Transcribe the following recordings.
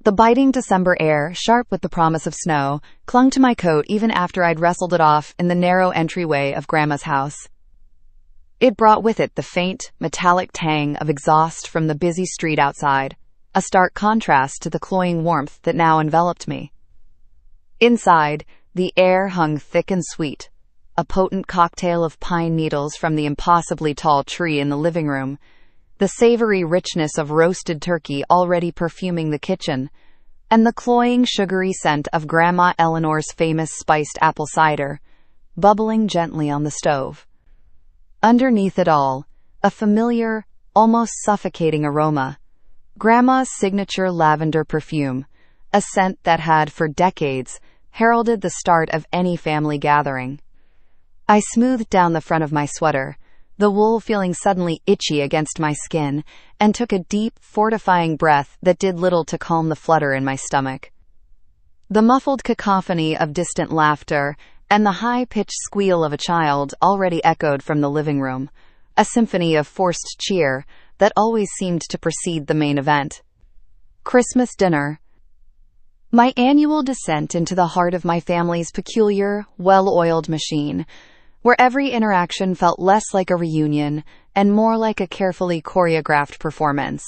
The biting December air, sharp with the promise of snow, clung to my coat even after I'd wrestled it off in the narrow entryway of Grandma's house. It brought with it the faint, metallic tang of exhaust from the busy street outside, a stark contrast to the cloying warmth that now enveloped me. Inside, the air hung thick and sweet, a potent cocktail of pine needles from the impossibly tall tree in the living room, the savory richness of roasted turkey already perfuming the kitchen, and the cloying sugary scent of Grandma Eleanor's famous spiced apple cider, bubbling gently on the stove. Underneath it all, a familiar, almost suffocating aroma, Grandma's signature lavender perfume, a scent that had, for decades, heralded the start of any family gathering. I smoothed down the front of my sweater, the wool feeling suddenly itchy against my skin, and took a deep, fortifying breath that did little to calm the flutter in my stomach. The muffled cacophony of distant laughter and the high-pitched squeal of a child already echoed from the living room, a symphony of forced cheer that always seemed to precede the main event. Christmas dinner. My annual descent into the heart of my family's peculiar, well-oiled machine, where every interaction felt less like a reunion and more like a carefully choreographed performance.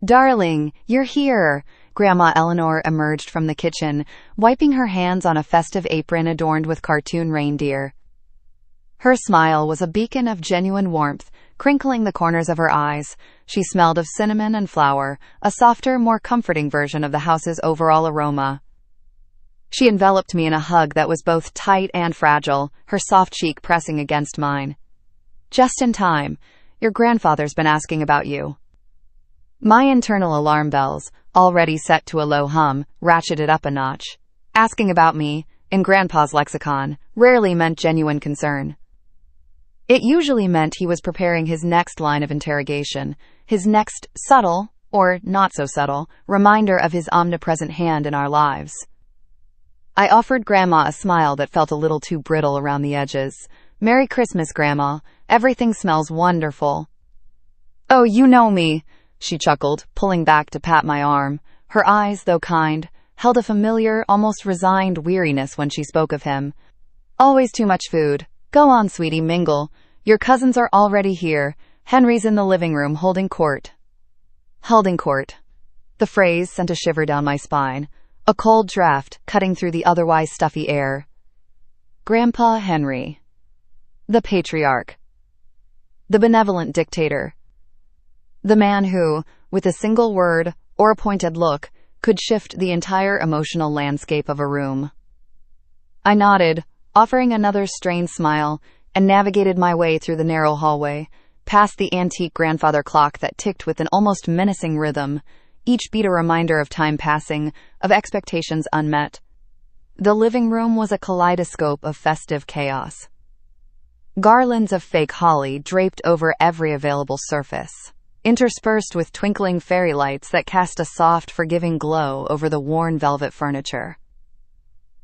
"Darling, you're here!" Grandma Eleanor emerged from the kitchen, wiping her hands on a festive apron adorned with cartoon reindeer. Her smile was a beacon of genuine warmth, crinkling the corners of her eyes. She smelled of cinnamon and flour, a softer, more comforting version of the house's overall aroma. She enveloped me in a hug that was both tight and fragile, her soft cheek pressing against mine. "Just in time. Your grandfather's been asking about you." My internal alarm bells, already set to a low hum, ratcheted up a notch. Asking about me, in Grandpa's lexicon, rarely meant genuine concern. It usually meant he was preparing his next line of interrogation, his next subtle, or not so subtle, reminder of his omnipresent hand in our lives. I offered Grandma a smile that felt a little too brittle around the edges. "Merry Christmas, Grandma. Everything smells wonderful." "Oh, you know me," she chuckled, pulling back to pat my arm. Her eyes, though kind, held a familiar, almost resigned weariness when she spoke of him. "Always too much food. Go on, sweetie, mingle. Your cousins are already here. Henry's in the living room holding court." Holding court. The phrase sent a shiver down my spine, a cold draft cutting through the otherwise stuffy air. Grandpa Henry. The patriarch. The benevolent dictator. The man who, with a single word or a pointed look, could shift the entire emotional landscape of a room. I nodded, offering another strained smile, and navigated my way through the narrow hallway, past the antique grandfather clock that ticked with an almost menacing rhythm, each beat a reminder of time passing, of expectations unmet. The living room was a kaleidoscope of festive chaos. Garlands of fake holly draped over every available surface, interspersed with twinkling fairy lights that cast a soft, forgiving glow over the worn velvet furniture.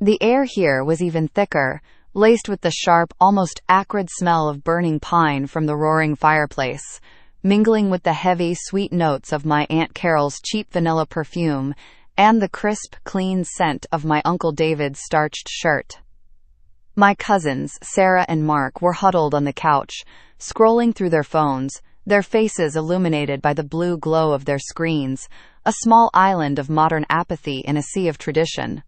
The air here was even thicker, laced with the sharp, almost acrid smell of burning pine from the roaring fireplace, mingling with the heavy, sweet notes of my Aunt Carol's cheap vanilla perfume and the crisp, clean scent of my Uncle David's starched shirt. My cousins, Sarah and Mark, were huddled on the couch, scrolling through their phones, their faces illuminated by the blue glow of their screens, a small island of modern apathy in a sea of tradition.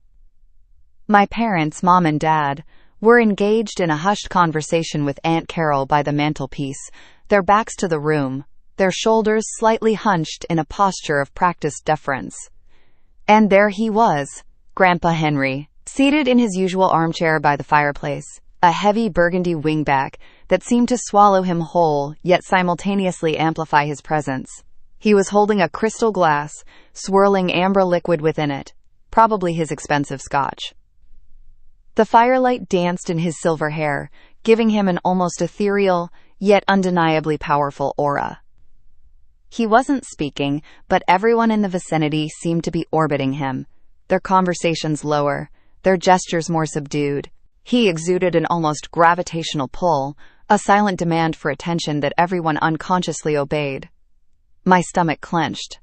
My parents, Mom and Dad, were engaged in a hushed conversation with Aunt Carol by the mantelpiece, their backs to the room, their shoulders slightly hunched in a posture of practiced deference. And there he was, Grandpa Henry, seated in his usual armchair by the fireplace, a heavy burgundy wingback that seemed to swallow him whole yet simultaneously amplify his presence. He was holding a crystal glass, swirling amber liquid within it, probably his expensive scotch. The firelight danced in his silver hair, giving him an almost ethereal, yet undeniably powerful aura. He wasn't speaking, but everyone in the vicinity seemed to be orbiting him, their conversations lower, their gestures more subdued. He exuded an almost gravitational pull, a silent demand for attention that everyone unconsciously obeyed. My stomach clenched.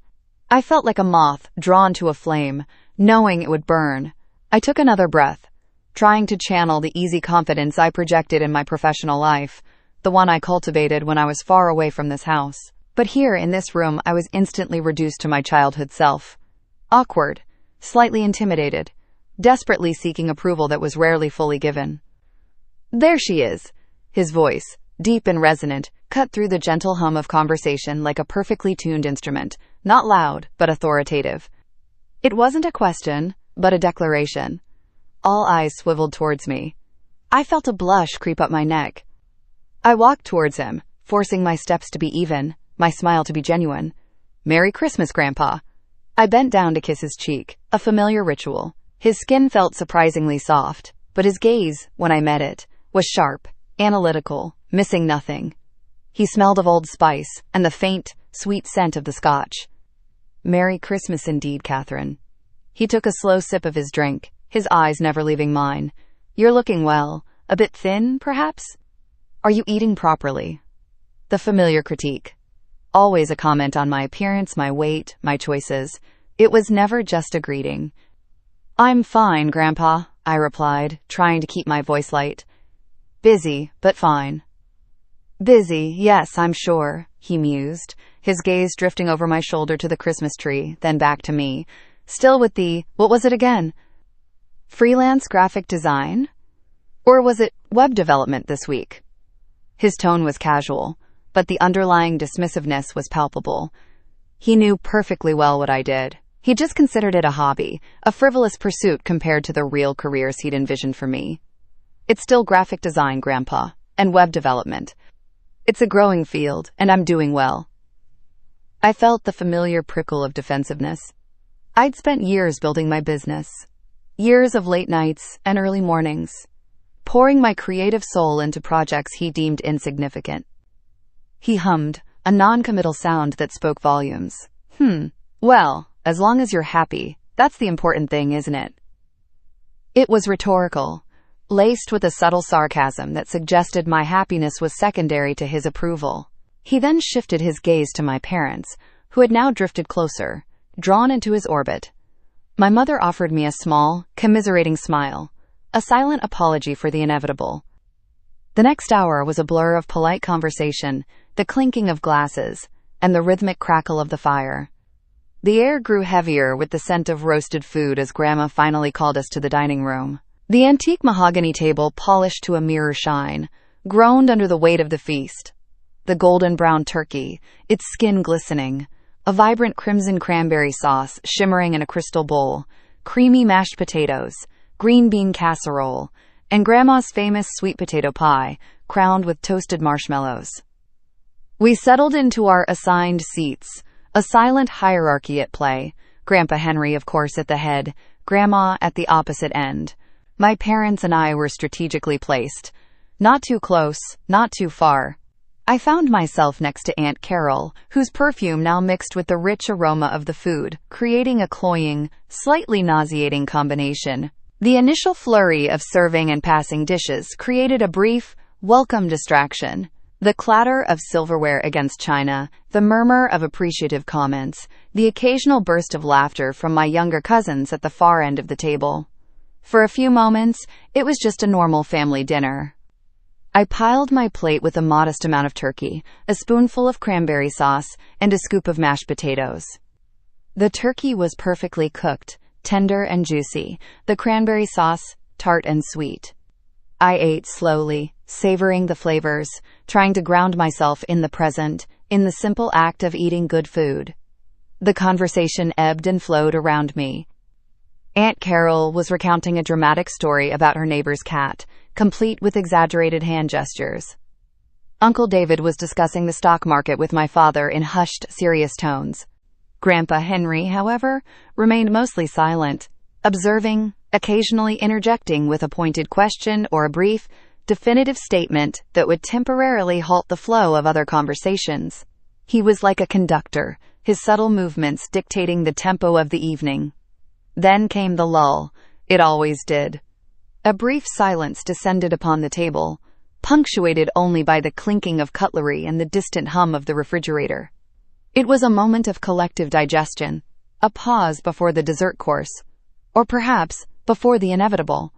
I felt like a moth drawn to a flame, knowing it would burn. I took another breath, trying to channel the easy confidence I projected in my professional life, the one I cultivated when I was far away from this house. But here in this room, I was instantly reduced to my childhood self. Awkward, slightly intimidated, desperately seeking approval that was rarely fully given. "There she is." His voice, deep and resonant, cut through the gentle hum of conversation like a perfectly tuned instrument, not loud, but authoritative. It wasn't a question, but a declaration. All eyes swiveled towards me. I felt a blush creep up my neck. I walked towards him, forcing my steps to be even, my smile to be genuine. "Merry Christmas, Grandpa." I bent down to kiss his cheek, a familiar ritual. His skin felt surprisingly soft, but his gaze, when I met it, was sharp, analytical, missing nothing. He smelled of Old Spice and the faint, sweet scent of the Scotch. "Merry Christmas indeed, Catherine." He took a slow sip of his drink, his eyes never leaving mine. "You're looking well. A bit thin, perhaps? Are you eating properly?" The familiar critique. Always a comment on my appearance, my weight, my choices. It was never just a greeting. "I'm fine, Grandpa," I replied, trying to keep my voice light. "Busy, but fine." "Busy, yes, I'm sure," he mused, his gaze drifting over my shoulder to the Christmas tree, then back to me, still with the, what was it again? Freelance graphic design? Or was it web development this week? His tone was casual, but the underlying dismissiveness was palpable. He knew perfectly well what I did. He just considered it a hobby, a frivolous pursuit compared to the real careers he'd envisioned for me. "It's still graphic design, Grandpa, and web development. It's a growing field, and I'm doing well." I felt the familiar prickle of defensiveness. I'd spent years building my business. Years of late nights and early mornings, pouring my creative soul into projects he deemed insignificant. He hummed, a non-committal sound that spoke volumes. Well, as long as you're happy, that's the important thing, isn't it?" It was rhetorical, laced with a subtle sarcasm that suggested my happiness was secondary to his approval. He then shifted his gaze to my parents, who had now drifted closer, drawn into his orbit. My mother offered me a small, commiserating smile, a silent apology for the inevitable. The next hour was a blur of polite conversation, the clinking of glasses, and the rhythmic crackle of the fire. The air grew heavier with the scent of roasted food as Grandma finally called us to the dining room. The antique mahogany table, polished to a mirror shine, groaned under the weight of the feast. The golden brown turkey, its skin glistening, a vibrant crimson cranberry sauce shimmering in a crystal bowl, creamy mashed potatoes, green bean casserole, and Grandma's famous sweet potato pie, crowned with toasted marshmallows. We settled into our assigned seats, a silent hierarchy at play, Grandpa Henry, of course, at the head, Grandma at the opposite end. My parents and I were strategically placed. Not too close, not too far. I found myself next to Aunt Carol, whose perfume now mixed with the rich aroma of the food, creating a cloying, slightly nauseating combination. The initial flurry of serving and passing dishes created a brief, welcome distraction. The clatter of silverware against china, the murmur of appreciative comments, the occasional burst of laughter from my younger cousins at the far end of the table. For a few moments, it was just a normal family dinner. I piled my plate with a modest amount of turkey, a spoonful of cranberry sauce, and a scoop of mashed potatoes. The turkey was perfectly cooked, tender and juicy, the cranberry sauce tart and sweet. I ate slowly, savoring the flavors, trying to ground myself in the present, in the simple act of eating good food. The conversation ebbed and flowed around me. Aunt Carol was recounting a dramatic story about her neighbor's cat, complete with exaggerated hand gestures. Uncle David was discussing the stock market with my father in hushed, serious tones. Grandpa Henry, however, remained mostly silent, observing, occasionally interjecting with a pointed question or a brief, definitive statement that would temporarily halt the flow of other conversations. He was like a conductor, his subtle movements dictating the tempo of the evening. Then came the lull. It always did. A brief silence descended upon the table, punctuated only by the clinking of cutlery and the distant hum of the refrigerator. It was a moment of collective digestion, A pause before the dessert course. Or perhaps before the inevitable.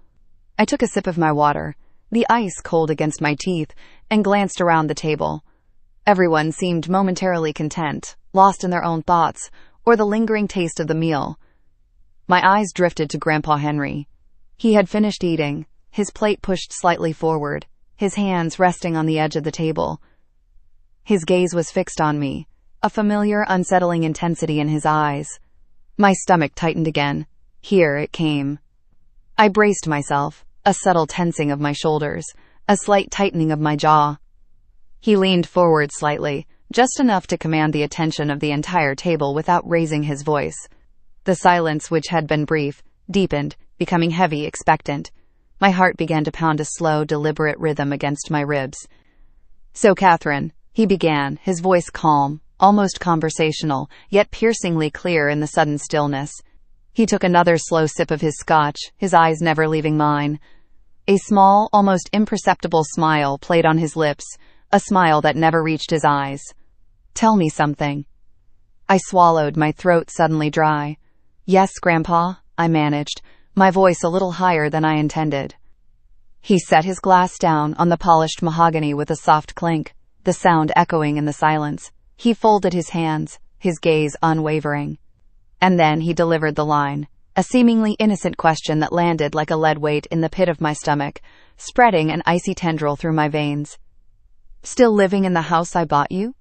I took a sip of my water, the ice cold against my teeth, and glanced around the table. Everyone seemed momentarily content, lost in their own thoughts, or the lingering taste of the meal. My eyes drifted to Grandpa Henry. He had finished eating, his plate pushed slightly forward, his hands resting on the edge of the table. His gaze was fixed on me, a familiar, unsettling intensity in his eyes. My stomach tightened again. Here it came. I braced myself, a subtle tensing of my shoulders, a slight tightening of my jaw. He leaned forward slightly, just enough to command the attention of the entire table without raising his voice. The silence, which had been brief, deepened, becoming heavy, expectant. My heart began to pound a slow, deliberate rhythm against my ribs. "So, Catherine," he began, his voice calm, almost conversational, yet piercingly clear in the sudden stillness. He took another slow sip of his scotch, his eyes never leaving mine. A small, almost imperceptible smile played on his lips, a smile that never reached his eyes. "Tell me something." I swallowed, my throat suddenly dry. "Yes, Grandpa," I managed, my voice a little higher than I intended. He set his glass down on the polished mahogany with a soft clink, the sound echoing in the silence. He folded his hands, his gaze unwavering. And then he delivered the line, a seemingly innocent question that landed like a lead weight in the pit of my stomach, spreading an icy tendril through my veins. "Still living in the house I bought you?"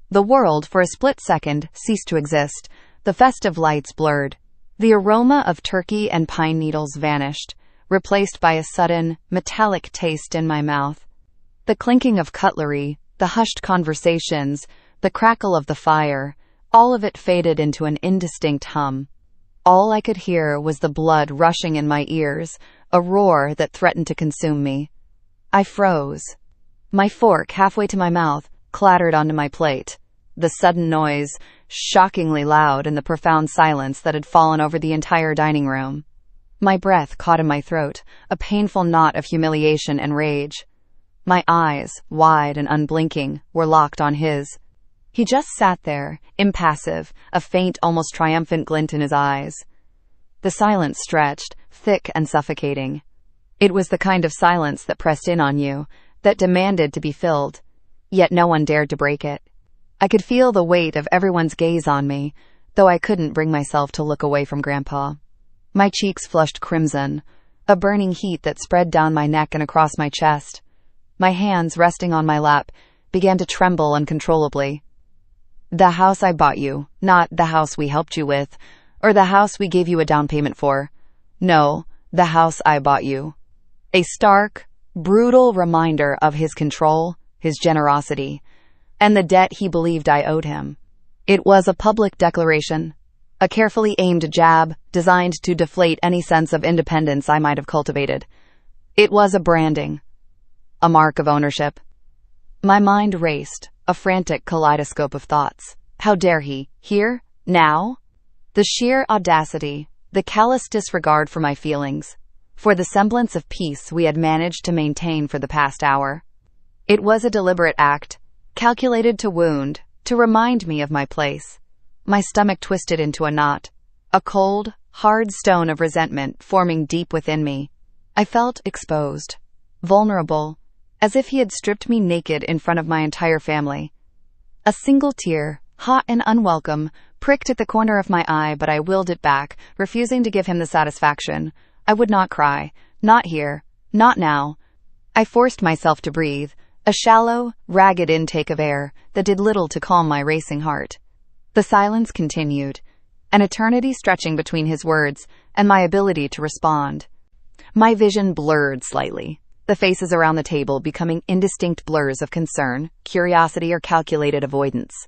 The world, for a split second, ceased to exist. The festive lights blurred. The aroma of turkey and pine needles vanished, replaced by a sudden, metallic taste in my mouth. The clinking of cutlery, the hushed conversations, the crackle of the fire, all of it faded into an indistinct hum. All I could hear was the blood rushing in my ears, a roar that threatened to consume me. I froze. My fork, halfway to my mouth, clattered onto my plate. The sudden noise, shockingly loud in the profound silence that had fallen over the entire dining room. My breath caught in my throat, a painful knot of humiliation and rage. My eyes, wide and unblinking, were locked on his. He just sat there, impassive, a faint, almost triumphant glint in his eyes. The silence stretched, thick and suffocating. It was the kind of silence that pressed in on you, that demanded to be filled, yet no one dared to break it. I could feel the weight of everyone's gaze on me, though I couldn't bring myself to look away from Grandpa. My cheeks flushed crimson, a burning heat that spread down my neck and across my chest. My hands, resting on my lap, began to tremble uncontrollably. "The house I bought you, not the house we helped you with, or the house we gave you a down payment for. No, the house I bought you." A stark, brutal reminder of his control, his generosity, and the debt he believed I owed him. It was a public declaration, a carefully aimed jab designed to deflate any sense of independence I might have cultivated. It was a branding, a mark of ownership. My mind raced, a frantic kaleidoscope of thoughts. How dare he? Here? Now? The sheer audacity, the callous disregard for my feelings, for the semblance of peace we had managed to maintain for the past hour. It was a deliberate act, calculated to wound, to remind me of my place. My stomach twisted into a knot, a cold, hard stone of resentment forming deep within me. I felt exposed, vulnerable, as if he had stripped me naked in front of my entire family. A single tear, hot and unwelcome, pricked at the corner of my eye, but I willed it back, refusing to give him the satisfaction. I would not cry. Not here. Not now. I forced myself to breathe, a shallow, ragged intake of air that did little to calm my racing heart. The silence continued, an eternity stretching between his words and my ability to respond. My vision blurred slightly, the faces around the table becoming indistinct blurs of concern, curiosity, or calculated avoidance.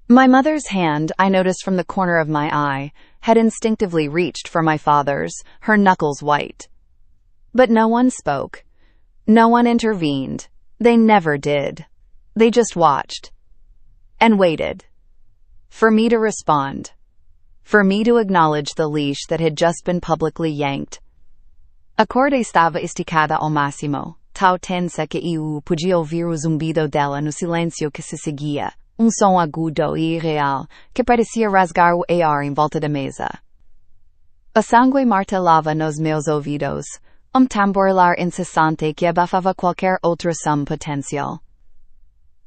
My mother's hand, I noticed from the corner of my eye, had instinctively reached for my father's, her knuckles white. But no one spoke. No one intervened. They never did. They just watched. And waited. For me to respond. For me to acknowledge the leash that had just been publicly yanked. A corda estava esticada ao máximo, tão tensa que eu podia ouvir o zumbido dela no silêncio que se seguia. som agudo e irreal, que parecia rasgar o ar em volta da mesa. O sangue martelava nos meus ouvidos, tamborilar incessante que abafava qualquer outro som potencial.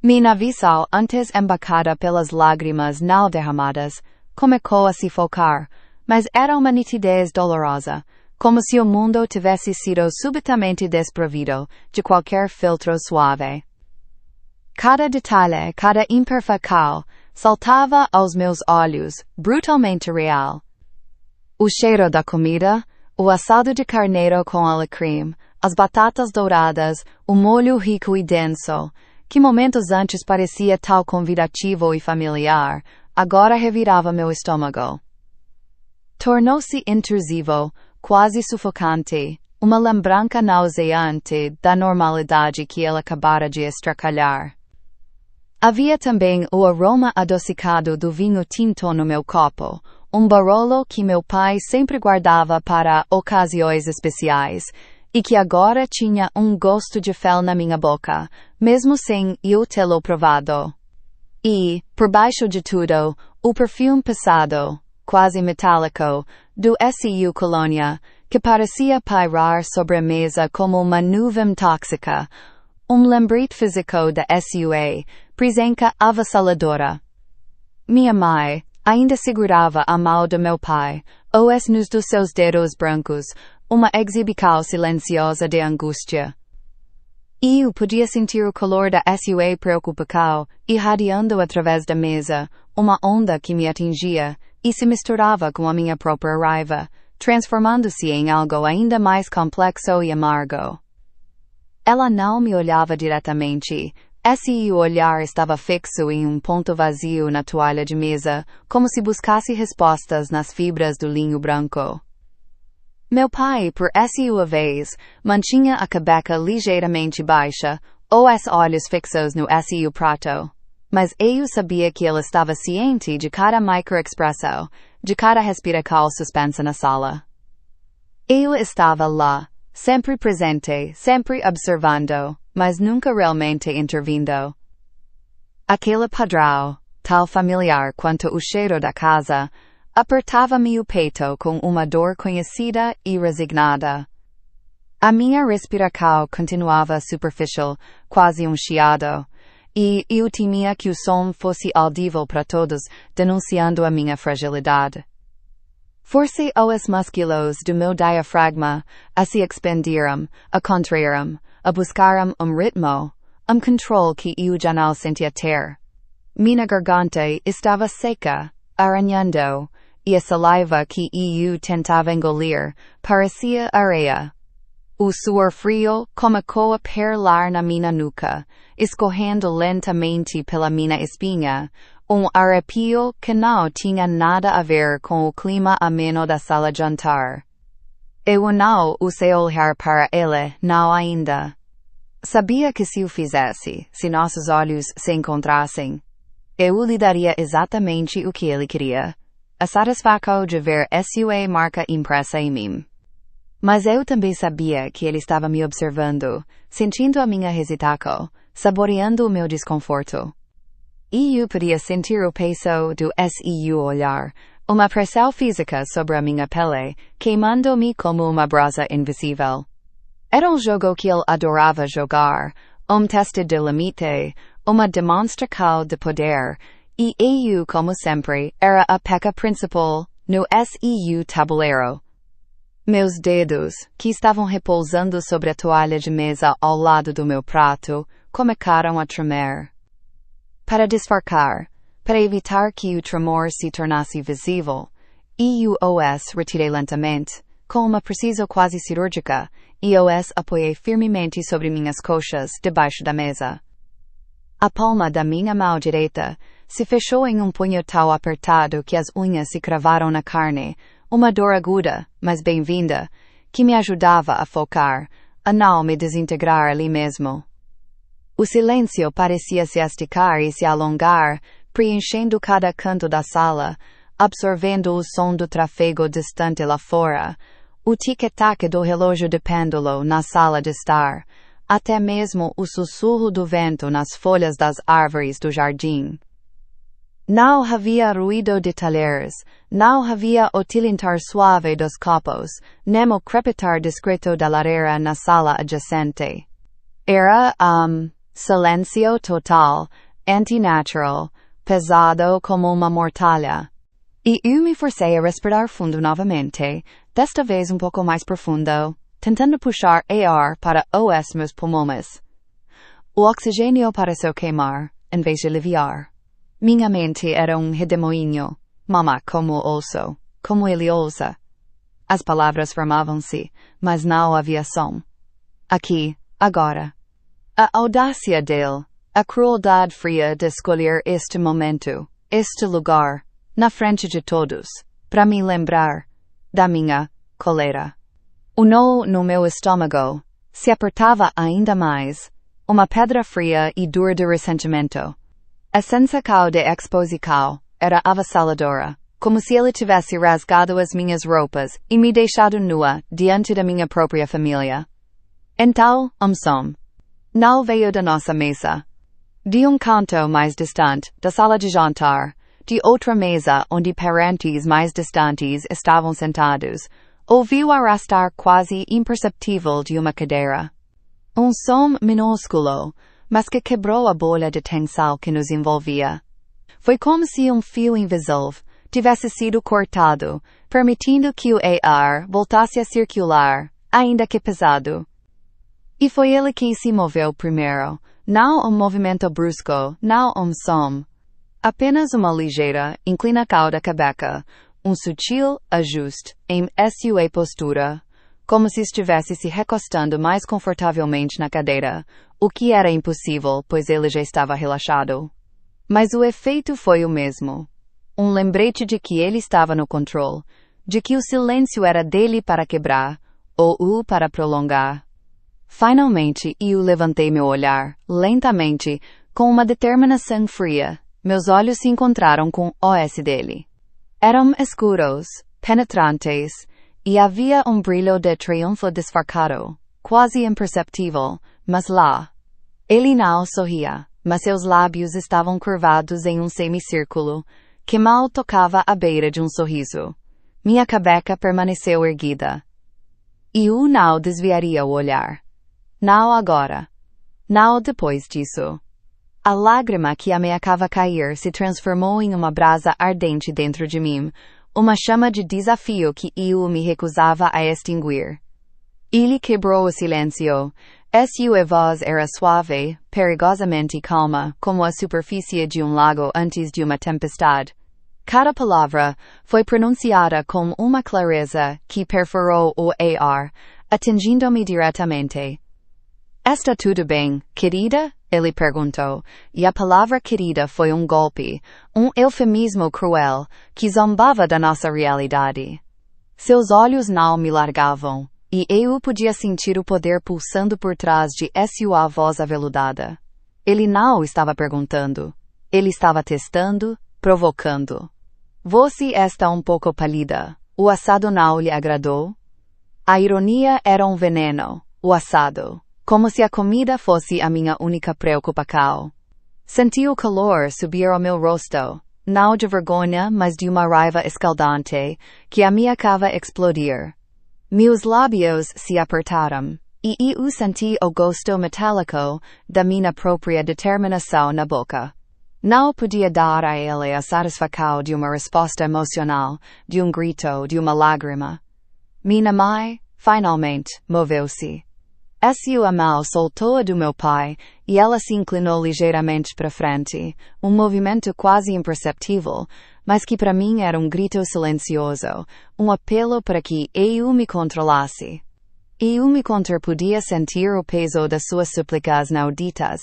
Minha visão, antes embacada pelas lágrimas não derramadas, começou a se focar, mas era uma nitidez dolorosa, como se o mundo tivesse sido subitamente desprovido de qualquer filtro suave. Cada detalhe, cada imperfeição, saltava aos meus olhos, brutalmente real. O cheiro da comida, o assado de carneiro com alecrim, as batatas douradas, o molho rico e denso, que momentos antes parecia tão convidativo e familiar, agora revirava meu estômago. Tornou-se intrusivo, quase sufocante, uma lembrança nauseante da normalidade que ele acabara de estracalhar. Havia também o aroma adocicado do vinho tinto no meu copo, barolo que meu pai sempre guardava para ocasiões especiais, e que agora tinha gosto de fel na minha boca, mesmo sem eu tê-lo provado. E, por baixo de tudo, o perfume pesado, quase metálico, do SU Colônia, que parecia pairar sobre a mesa como uma nuvem tóxica, lembrete físico da SUA, presença avassaladora. Minha mãe ainda segurava a mão do meu pai, nos dos seus dedos brancos, uma exibição silenciosa de angústia. Eu podia sentir o calor da SUA preocupação, irradiando através da mesa, uma onda que me atingia, e se misturava com a minha própria raiva, transformando-se em algo ainda mais complexo e amargo. Ela não me olhava diretamente. Esse olhar estava fixo em ponto vazio na toalha de mesa, como se buscasse respostas nas fibras do linho branco. Meu pai, por essa vez, mantinha a cabeça ligeiramente baixa, os olhos fixos no SU prato. Mas eu sabia que ele estava ciente de cada microexpressão, de cada respiração suspensa na sala. Eu estava lá, sempre presente, sempre observando, mas nunca realmente intervindo. Aquele padrão, tal familiar quanto o cheiro da casa, apertava-me o peito com uma dor conhecida e resignada. A minha respiração continuava superficial, quase chiado, e eu temia que o som fosse audível para todos, denunciando a minha fragilidade. Forcei os músculos do meu diafragma a se expandiram, a contraíram, a buscaram ritmo, controle que eu já não sentia ter. Minha garganta estava seca, arranhando, e a saliva que eu tentava engolir parecia areia. O suor frio começou a perlar na minha nuca, escorrendo lentamente pela minha espinha, arrepio que não tinha nada a ver com o clima ameno da sala de jantar. Eu não usei olhar para ele, não ainda. Sabia que se o fizesse, se nossos olhos se encontrassem, eu lhe daria exatamente o que ele queria. A satisfação de ver sua marca impressa em mim. Mas eu também sabia que ele estava me observando, sentindo a minha hesitação, saboreando o meu desconforto. E eu podia sentir o peso do seu olhar, uma pressão física sobre a minha pele, queimando-me como uma brasa invisível. Era jogo que ele adorava jogar, teste de limite, uma demonstração de poder, e eu, como sempre, era a peça principal no seu tabuleiro. Meus dedos, que estavam repousando sobre a toalha de mesa ao lado do meu prato, começaram a tremer. Para disfarçar, para evitar que o tremor se tornasse visível, eu os retirei lentamente, com uma precisão quase cirúrgica, e os apoiei firmemente sobre minhas coxas debaixo da mesa. A palma da minha mão direita se fechou em punho tão apertado que as unhas se cravaram na carne, uma dor aguda, mas bem-vinda, que me ajudava a focar, a não me desintegrar ali mesmo. O silêncio parecia se esticar e se alongar, preenchendo cada canto da sala, absorvendo o som do tráfego distante lá fora, o tic-tac do relógio de pêndulo na sala de estar, até mesmo o sussurro do vento nas folhas das árvores do jardim. Não havia ruído de talheres, não havia o tilintar suave dos copos, nem o crepitar discreto da lareira na sala adjacente. Era, silêncio total, antinatural, pesado como uma mortalha. E eu me forcei a respirar fundo novamente, desta vez pouco mais profundo, tentando puxar ar para os meus pulmões. O oxigênio pareceu queimar, em vez de aliviar. Minha mente era redemoinho, mama como osso, como ele ousa. As palavras formavam-se, mas não havia som. Aqui, agora. A audácia dele, a crueldade fria de escolher este momento, este lugar, na frente de todos, para me lembrar da minha cólera. O nó no meu estômago se apertava ainda mais, uma pedra fria e dura de ressentimento. A sensação de exposição era avassaladora, como se ele tivesse rasgado as minhas roupas e me deixado nua diante da minha própria família. Então, som. Não veio da nossa mesa. De canto mais distante, da sala de jantar, de outra mesa onde parentes mais distantes estavam sentados, ouviu arrastar quase imperceptível de uma cadeira. Som minúsculo, mas que quebrou a bolha de tensão que nos envolvia. Foi como se fio invisível tivesse sido cortado, permitindo que o ar voltasse a circular, ainda que pesado. E foi ele quem se moveu primeiro, não movimento brusco, não som. Apenas uma ligeira inclinação da cabeça, sutil ajuste em sua postura, como se estivesse se recostando mais confortavelmente na cadeira, o que era impossível, pois ele já estava relaxado. Mas o efeito foi o mesmo. Lembrete de que ele estava no controle, de que o silêncio era dele para quebrar, ou para prolongar. Finalmente, eu levantei meu olhar, lentamente, com uma determinação fria. Meus olhos se encontraram com os dele. Eram escuros, penetrantes, e havia brilho de triunfo disfarçado, quase imperceptível, mas lá. Ele não sorria, mas seus lábios estavam curvados em semicírculo, que mal tocava a beira de sorriso. Minha cabeça permaneceu erguida. E eu não desviaria o olhar. Não agora. Não depois disso. A lágrima que ameaçava cair se transformou em uma brasa ardente dentro de mim, uma chama de desafio que eu me recusava a extinguir. Ele quebrou o silêncio. Sua voz era suave, perigosamente calma, como a superfície de lago antes de uma tempestade. Cada palavra foi pronunciada com uma clareza que perfurou o ar, atingindo-me diretamente. Está tudo bem, querida? Ele perguntou, e a palavra querida foi golpe, eufemismo cruel, que zombava da nossa realidade. Seus olhos não me largavam, e eu podia sentir o poder pulsando por trás de sua voz aveludada. Ele não estava perguntando. Ele estava testando, provocando. Você está pouco pálida. O assado não lhe agradou? A ironia era veneno, o assado. Como se a comida fosse a minha única preocupação. Senti o calor subir ao meu rosto, não de vergonha, mas de uma raiva escaldante, que ameaçava explodir. Meus lábios se apertaram, e eu senti o gosto metálico da minha própria determinação na boca. Não podia dar a ele a satisfação de uma resposta emocional, de grito, de uma lágrima. Minha mãe, finalmente, moveu-se. Sua mão soltou a do meu pai, e ela se inclinou ligeiramente para frente, movimento quase imperceptível, mas que para mim era grito silencioso, apelo para que eu me controlasse. Eu me podia sentir o peso das suas súplicas não ditas.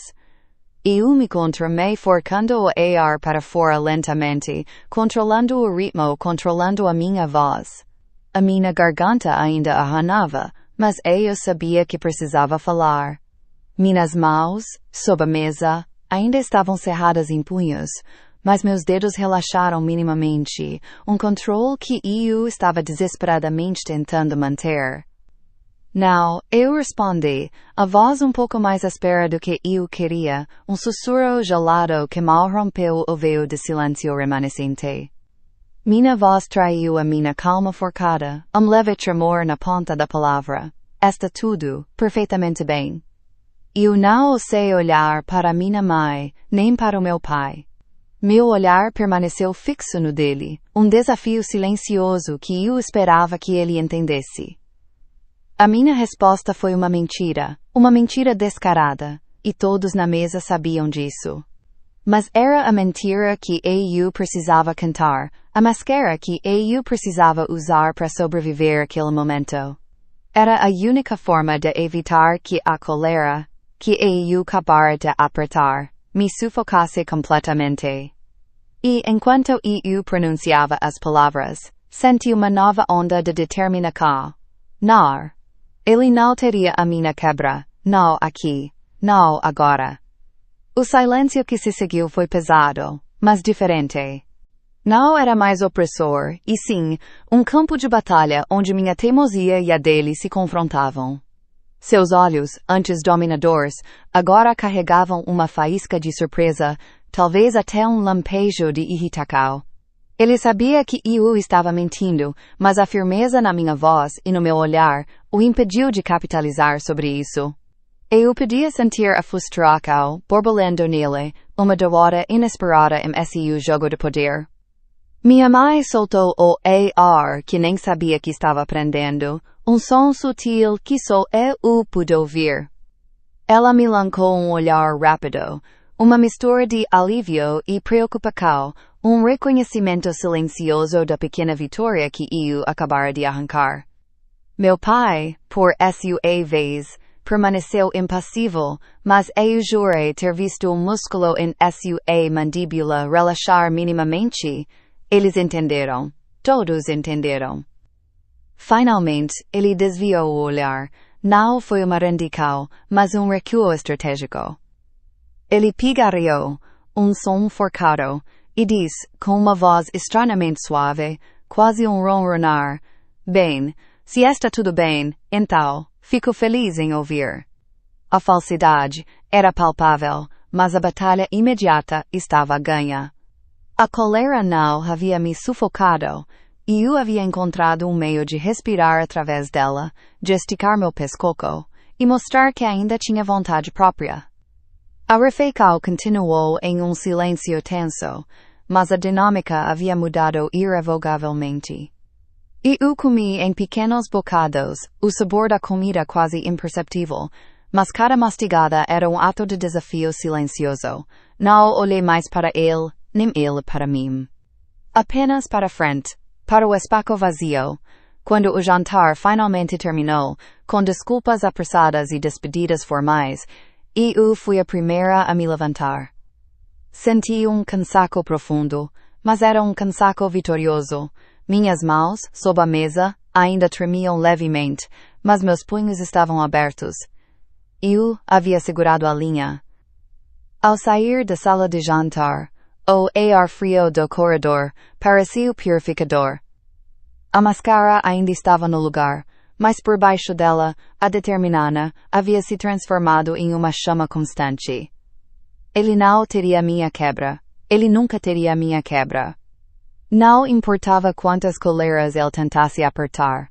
Eu me me forçando o ar para fora lentamente, controlando o ritmo, controlando a minha voz. A minha garganta ainda arranhava, mas eu sabia que precisava falar. Minhas mãos, sob a mesa, ainda estavam cerradas em punhos, mas meus dedos relaxaram minimamente, controle que eu estava desesperadamente tentando manter. Now, eu respondi, a voz pouco mais áspera do que eu queria, sussurro gelado que mal rompeu o véu de silêncio remanescente. Minha voz traiu a minha calma forcada, leve tremor na ponta da palavra. Está tudo perfeitamente bem. Eu não sei olhar para minha mãe, nem para o meu pai. Meu olhar permaneceu fixo no dele, desafio silencioso que eu esperava que ele entendesse. A minha resposta foi uma mentira descarada, e todos na mesa sabiam disso. Mas era a mentira que eu precisava cantar, a máscara que eu precisava usar para sobreviver àquele momento. Era a única forma de evitar que a cólera, que eu acabara de apertar, me sufocasse completamente. E enquanto eu pronunciava as palavras, senti uma nova onda de determinação. Não. Ele não teria a minha quebra, não aqui, não agora. O silêncio que se seguiu foi pesado, mas diferente. Não era mais opressor, e sim, campo de batalha onde minha teimosia e a dele se confrontavam. Seus olhos, antes dominadores, agora carregavam uma faísca de surpresa, talvez até lampejo de irritação. Ele sabia que eu estava mentindo, mas a firmeza na minha voz e no meu olhar o impediu de capitalizar sobre isso. Eu podia sentir a frustração borbolando nele, uma derrota inesperada em jogo de poder. Minha mãe soltou o ar que nem sabia que estava aprendendo, som sutil que só eu pude ouvir. Ela me lançou olhar rápido, uma mistura de alívio e preocupação, reconhecimento silencioso da pequena vitória que eu acabara de arrancar. Meu pai, por sua vez, permaneceu impassível, mas eu jurei ter visto o músculo em sua mandíbula relaxar minimamente. Eles entenderam. Todos entenderam. Finalmente, ele desviou o olhar. Não foi uma rendição, mas recuo estratégico. Ele pigarreou, som forcado, e disse, com uma voz estranhamente suave, quase ronronar, bem, se está tudo bem, então, fico feliz em ouvir. A falsidade era palpável, mas a batalha imediata estava ganha. A cólera não havia me sufocado, e eu havia encontrado meio de respirar através dela, de esticar meu pescoço, e mostrar que ainda tinha vontade própria. A refeição continuou em silêncio tenso, mas a dinâmica havia mudado irrevogavelmente. E eu comi em pequenos bocados, o sabor da comida quase imperceptível, mas cada mastigada era ato de desafio silencioso. Não olhei mais para ele, nem ele para mim. Apenas para frente, para o espaço vazio. Quando o jantar finalmente terminou, com desculpas apressadas e despedidas formais, eu fui a primeira a me levantar. Senti cansaço profundo, mas era cansaço vitorioso. Minhas mãos, sob a mesa, ainda tremiam levemente, mas meus punhos estavam abertos. Eu havia segurado a linha. Ao sair da sala de jantar, o ar frio do corredor parecia purificador. A máscara ainda estava no lugar, mas por baixo dela, a determinada havia se transformado em uma chama constante. Ele não teria minha quebra. Ele nunca teria minha quebra. Não importava quantas coleiras ele tentasse apertar.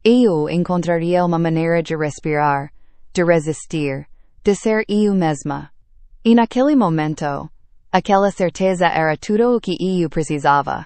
Eu encontraria uma maneira de respirar, de resistir, de ser eu mesma. E naquele momento, aquela certeza era tudo o que eu precisava.